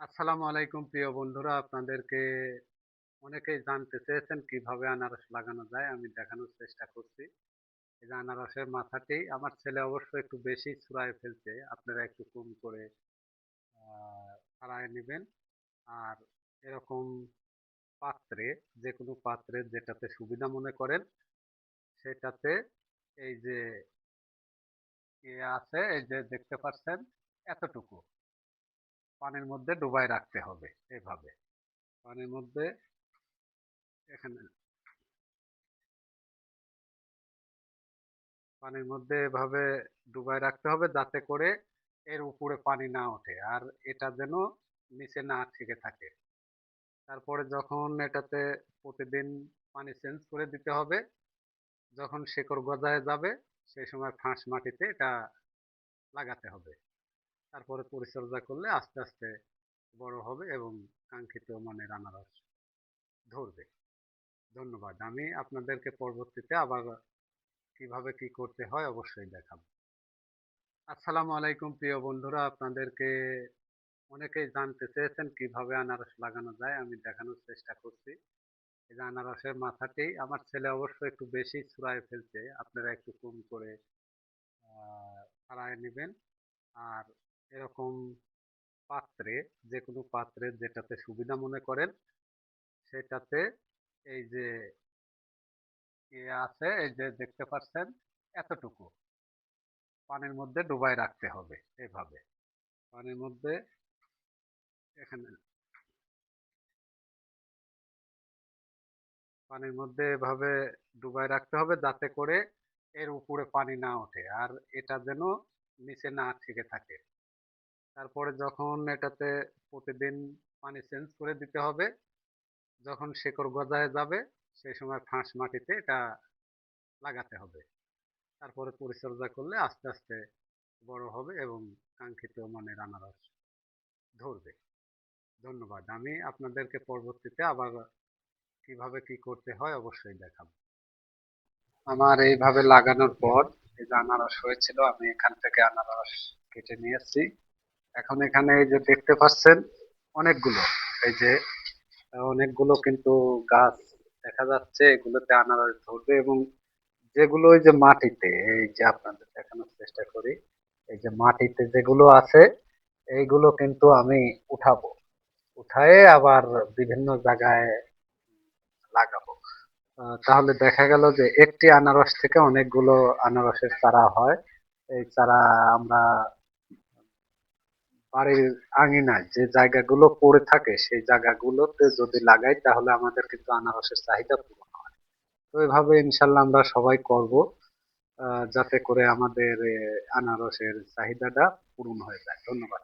আসসালামু আলাইকুম প্রিয় বন্ধুরা, আপনাদেরকে অনেকেই জানতে চেয়েছেন কিভাবে আনারস লাগানো যায়। আমি দেখানোর চেষ্টা করছি। এই যে আনারসের মাথাটি আমার ছেলে অবশ্য একটু বেশি ছুঁড়ায় ফেলছে, আপনারা একটু কম করে ছাড়ায় নেবেন। আর এরকম পাত্রে, যে কোনো পাত্রে যেটাতে সুবিধা মনে করেন সেটাতে এই যে আছে, এই যে দেখতে পাচ্ছেন, এতটুকু পানির মধ্যে ডুবাই রাখতে হবে। এভাবে পানির মধ্যে, এখানে পানির মধ্যে এভাবে ডুবায় রাখতে হবে যাতে করে এর উপরে পানি না ওঠে আর এটা যেন নিচে না থেকে থাকে। তারপরে যখন এটাতে প্রতিদিন পানি চেঞ্জ করে দিতে হবে, যখন শেকড় গজায় যাবে সেই সময় ফাঁস মাটিতে এটা লাগাতে হবে। তারপরে পরিচর্যা করলে আস্তে আস্তে বড় হবে এবং কাঙ্ক্ষিত মানের আনারস ধরবে। ধন্যবাদ। আমি আপনাদেরকে পরবর্তীতে আবার কিভাবে কি করতে হয় অবশ্যই দেখাবো। আসসালামু আলাইকুম প্রিয় বন্ধুরা, আপনাদেরকে অনেকেই জানতে চেয়েছেন কিভাবে আনারস লাগানো যায়। আমি দেখানোর চেষ্টা করছি। এই যে আনারসের মাথাটি আমার ছেলে অবশ্য একটু বেশি ছুঁড়ায় ফেলছে, আপনারা একটু কম করে ছাড়ায় নেবেন। আর এরকম পাত্রে, যে কোনো পাত্রে যেটাতে সুবিধা মনে করেন সেটাতে এই যে আছে, এই যে দেখতে পাচ্ছেন, এতটুকু পানির মধ্যে ডুবাই রাখতে হবে। এভাবে পানির মধ্যে, এখানে পানির মধ্যে এভাবে ডুবায় রাখতে হবে যাতে করে এর উপরে পানি না ওঠে আর এটা যেন নিচে না থেকে থাকে। তারপরে যখন এটাতে প্রতিদিন পানি চেঞ্জ করে দিতে হবে, যখন শেকড় গজায় যাবে সেই সময় ফাঁস মাটিতে এটা লাগাতে হবে। তারপরে পরিচর্যা করলে আস্তে আস্তে বড় হবে এবং কাঙ্ক্ষিত মানের আনারস ধরবে। ধন্যবাদ। আমি আপনাদেরকে পরবর্তীতে আবার কিভাবে কি করতে হয় অবশ্যই দেখাবো। আমার এইভাবে লাগানোর পর এই যে আনারস হয়েছিল, আমি এখান থেকে আনারস কেটে নিয়েছি। এখন এখানে এই যে দেখতে পাচ্ছেন অনেকগুলো, এই যে অনেকগুলো কিন্তু গাছ দেখা যাচ্ছে, এগুলোতে আনারস ধরবে। এবং যেগুলো ওই যে মাটিতে, এই যে আপনাদের দেখানোর চেষ্টা করি, এই যে মাটিতে যেগুলো আছে এইগুলো কিন্তু আমি উঠাবো, উঠায়ে আবার বিভিন্ন জায়গায় লাগাবো। তাহলে দেখা গেল যে একটি আনারস থেকে অনেকগুলো আনারসের চারা হয়। এই চারা আমরা বাড়ির আঙিনায় যে জায়গাগুলো পড়ে থাকে সেই জায়গাগুলোতে যদি লাগাই তাহলে আমাদের কিন্তু আনারসের চাহিদা পূরণ হয়। তো এভাবে ইনশাল্লাহ আমরা সবাই করব, যাতে করে আমাদের আনারসের চাহিদাটা পূরণ হয়ে যায়। ধন্যবাদ।